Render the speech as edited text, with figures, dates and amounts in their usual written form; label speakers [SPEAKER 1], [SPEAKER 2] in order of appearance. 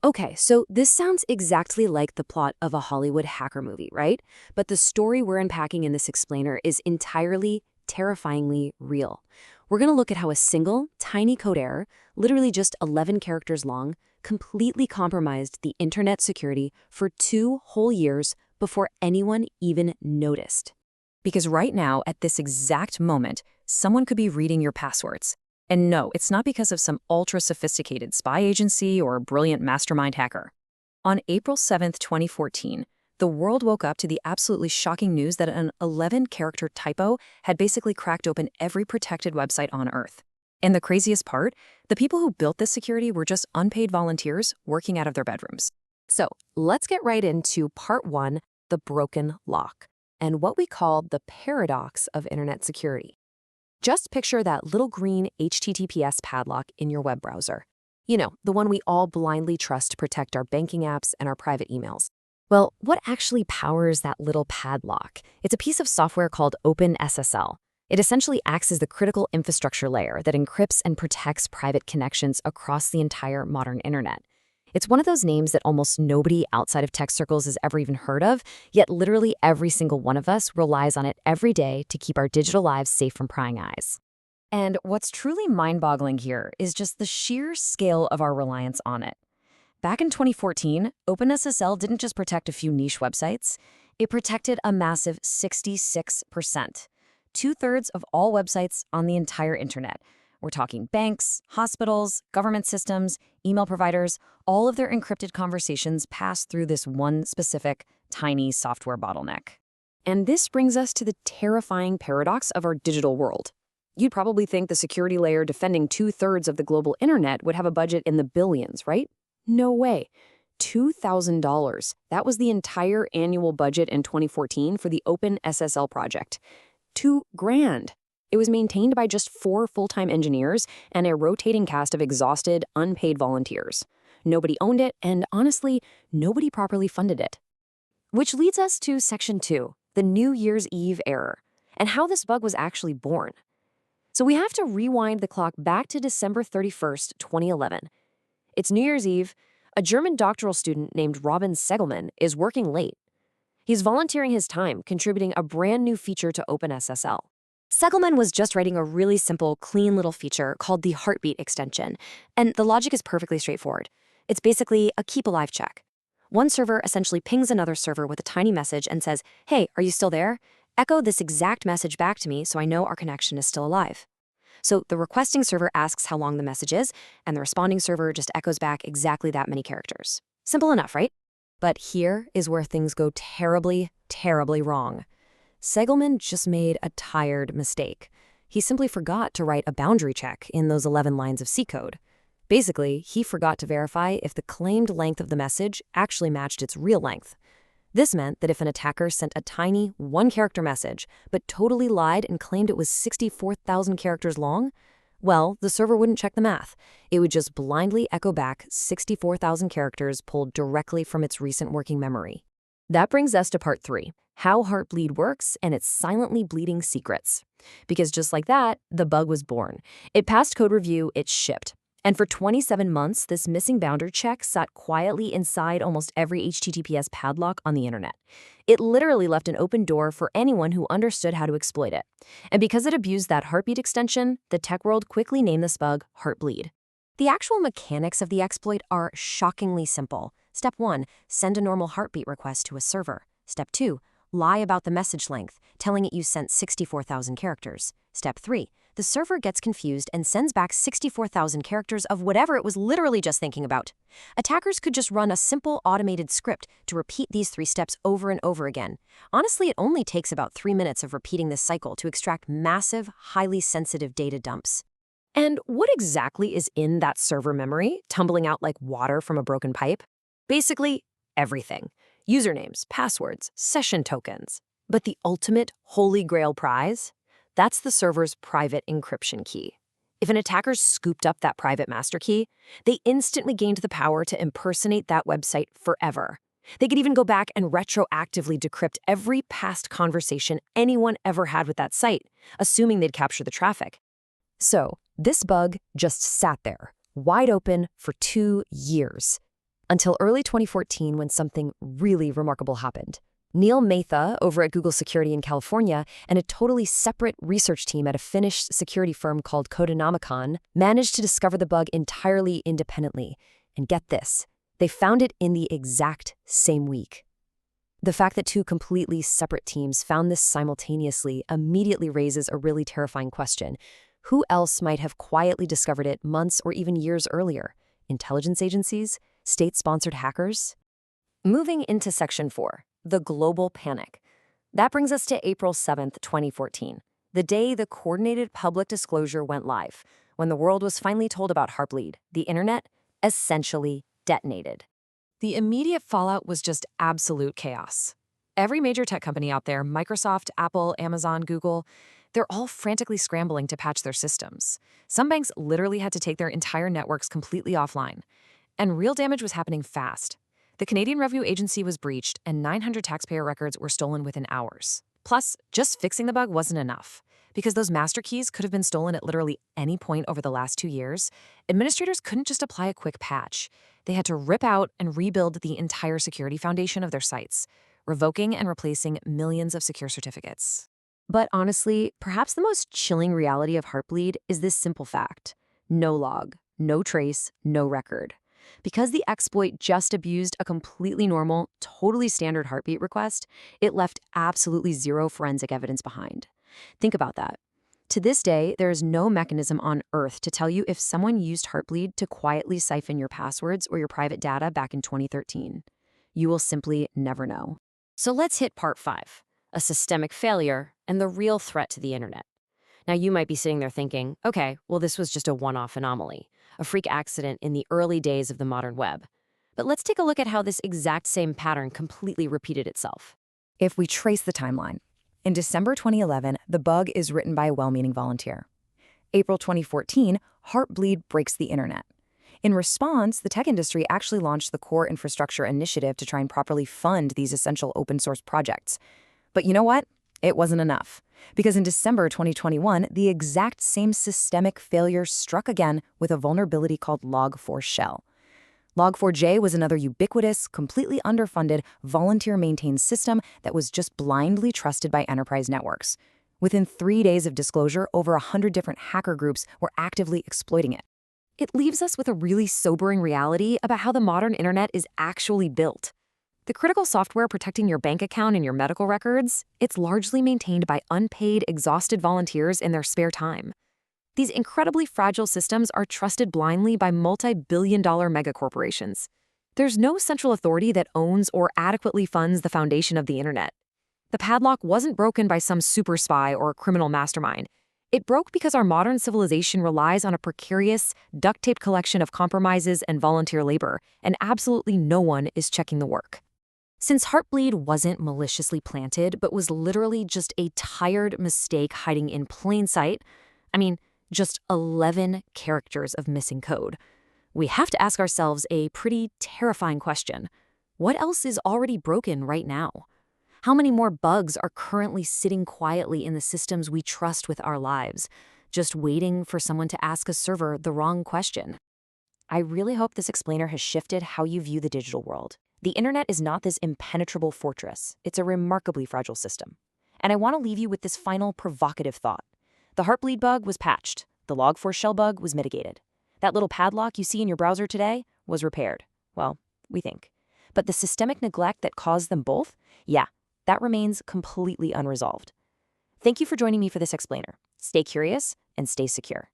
[SPEAKER 1] Okay, so this sounds exactly like the plot of a Hollywood hacker movie, right? But the story we're unpacking in this explainer is entirely, terrifyingly real. We're going to look at how a single, tiny code error, literally just 11 characters long, completely compromised the internet security for 2 whole years before anyone even noticed.
[SPEAKER 2] Because right now, at this exact moment, someone could be reading your passwords. And no, it's not because of some ultra-sophisticated spy agency or brilliant mastermind hacker. On April 7th, 2014, the world woke up to the absolutely shocking news that an 11-character typo had basically cracked open every protected website on Earth. And the craziest part, the people who built this security were just unpaid volunteers working out of their bedrooms.
[SPEAKER 1] So let's get right into part 1, the broken lock, and what we call the paradox of internet security. Just picture that little green HTTPS padlock in your web browser. You know, the one we all blindly trust to protect our banking apps and our private emails. Well, what actually powers that little padlock? It's a piece of software called OpenSSL. It essentially acts as the critical infrastructure layer that encrypts and protects private connections across the entire modern internet. It's one of those names that almost nobody outside of tech circles has ever even heard of, yet literally every single one of us relies on it every day to keep our digital lives safe from prying eyes.
[SPEAKER 2] And what's truly mind-boggling here is just the sheer scale of our reliance on it. Back in 2014, OpenSSL didn't just protect a few niche websites, it protected a massive 66%. 2/3 of all websites on the entire internet. We're talking banks, hospitals, government systems, email providers. All of their encrypted conversations pass through this one specific, tiny software bottleneck.
[SPEAKER 1] And this brings us to the terrifying paradox of our digital world. You'd probably think the security layer defending 2/3 of the global internet would have a budget in the billions, right? No way. $2,000. That was the entire annual budget in 2014 for the OpenSSL project. $2,000. It was maintained by just 4 full-time engineers and a rotating cast of exhausted, unpaid volunteers. Nobody owned it, and honestly, nobody properly funded it. Which leads us to Section 2, the New Year's Eve error, and how this bug was actually born. So we have to rewind the clock back to December 31st, 2011. It's New Year's Eve. A German doctoral student named Robin Segelman is working late. He's volunteering his time, contributing a brand new feature to OpenSSL. Segelman was just writing a really simple, clean little feature called the Heartbeat extension, and the logic is perfectly straightforward. It's basically a keep alive check. One server essentially pings another server with a tiny message and says, "Hey, are you still there? Echo this exact message back to me so I know our connection is still alive." So the requesting server asks how long the message is, and the responding server just echoes back exactly that many characters. Simple enough, right? But here is where things go terribly, terribly wrong. Segelman just made a tired mistake. He simply forgot to write a boundary check in those 11 lines of C code. Basically, he forgot to verify if the claimed length of the message actually matched its real length. This meant that if an attacker sent a tiny, 1-character message, but totally lied and claimed it was 64,000 characters long, well, the server wouldn't check the math. It would just blindly echo back 64,000 characters pulled directly from its recent working memory. That brings us to part 3, how Heartbleed works and its silently bleeding secrets. Because just like that, the bug was born. It passed code review, it shipped. And for 27 months, this missing boundary check sat quietly inside almost every HTTPS padlock on the internet. It literally left an open door for anyone who understood how to exploit it. And because it abused that Heartbeat extension, the tech world quickly named this bug Heartbleed. The actual mechanics of the exploit are shockingly simple. Step 1, send a normal heartbeat request to a server. Step 2, lie about the message length, telling it you sent 64,000 characters. Step 3, the server gets confused and sends back 64,000 characters of whatever it was literally just thinking about. Attackers could just run a simple automated script to repeat these 3 steps over and over again. Honestly, it only takes about 3 minutes of repeating this cycle to extract massive, highly sensitive data dumps. And what exactly is in that server memory, tumbling out like water from a broken pipe? Basically, everything. Usernames, passwords, session tokens. But the ultimate holy grail prize? That's the server's private encryption key. If an attacker scooped up that private master key, they instantly gained the power to impersonate that website forever. They could even go back and retroactively decrypt every past conversation anyone ever had with that site, assuming they'd capture the traffic. So, this bug just sat there, wide open for 2 years. Until early 2014 when something really remarkable happened. Neil Matha over at Google Security in California and a totally separate research team at a Finnish security firm called Codenomicon managed to discover the bug entirely independently. And get this, they found it in the exact same week. The fact that two completely separate teams found this simultaneously immediately raises a really terrifying question. Who else might have quietly discovered it months or even years earlier? Intelligence agencies? State-sponsored hackers? Moving into Section 4. The global panic. That brings us to April 7th, 2014, the day the coordinated public disclosure went live, when the world was finally told about Heartbleed. The internet essentially detonated. The immediate fallout was just absolute chaos. Every major tech company out there, Microsoft, Apple, Amazon, Google, they're all frantically scrambling to patch their systems. Some banks literally had to take their entire networks completely offline. And real damage was happening fast. The Canadian Revenue Agency was breached, and 900 taxpayer records were stolen within hours. Plus, just fixing the bug wasn't enough. Because those master keys could have been stolen at literally any point over the last 2 years, administrators couldn't just apply a quick patch. They had to rip out and rebuild the entire security foundation of their sites, revoking and replacing millions of secure certificates. But honestly, perhaps the most chilling reality of Heartbleed is this simple fact. No log, no trace, no record. Because the exploit just abused a completely normal, totally standard heartbeat request, it left absolutely zero forensic evidence behind. Think about that. To this day, there is no mechanism on Earth to tell you if someone used Heartbleed to quietly siphon your passwords or your private data back in 2013. You will simply never know. So let's hit part 5, a systemic failure and the real threat to the internet. Now, you might be sitting there thinking, okay, well, this was just a one-off anomaly, a freak accident in the early days of the modern web. But let's take a look at how this exact same pattern completely repeated itself.
[SPEAKER 2] If we trace the timeline, in December 2011, the bug is written by a well-meaning volunteer. April 2014, Heartbleed breaks the internet. In response, the tech industry actually launched the Core Infrastructure Initiative to try and properly fund these essential open-source projects. But you know what? It wasn't enough. Because in December 2021, the exact same systemic failure struck again with a vulnerability called Log4Shell. Log4j was another ubiquitous, completely underfunded, volunteer-maintained system that was just blindly trusted by enterprise networks. Within 3 days of disclosure, over 100 different hacker groups were actively exploiting it.
[SPEAKER 1] It leaves us with a really sobering reality about how the modern internet is actually built. The critical software protecting your bank account and your medical records, it's largely maintained by unpaid, exhausted volunteers in their spare time. These incredibly fragile systems are trusted blindly by multi-billion-dollar megacorporations. There's no central authority that owns or adequately funds the foundation of the internet. The padlock wasn't broken by some super spy or criminal mastermind. It broke because our modern civilization relies on a precarious, duct-taped collection of compromises and volunteer labor, and absolutely no one is checking the work. Since Heartbleed wasn't maliciously planted, but was literally just a tired mistake hiding in plain sight, just 11 characters of missing code, we have to ask ourselves a pretty terrifying question. What else is already broken right now? How many more bugs are currently sitting quietly in the systems we trust with our lives, just waiting for someone to ask a server the wrong question? I really hope this explainer has shifted how you view the digital world. The internet is not this impenetrable fortress. It's a remarkably fragile system. And I want to leave you with this final provocative thought. The Heartbleed bug was patched. The Log4Shell bug was mitigated. That little padlock you see in your browser today was repaired. Well, we think. But the systemic neglect that caused them both? Yeah, that remains completely unresolved. Thank you for joining me for this explainer. Stay curious and stay secure.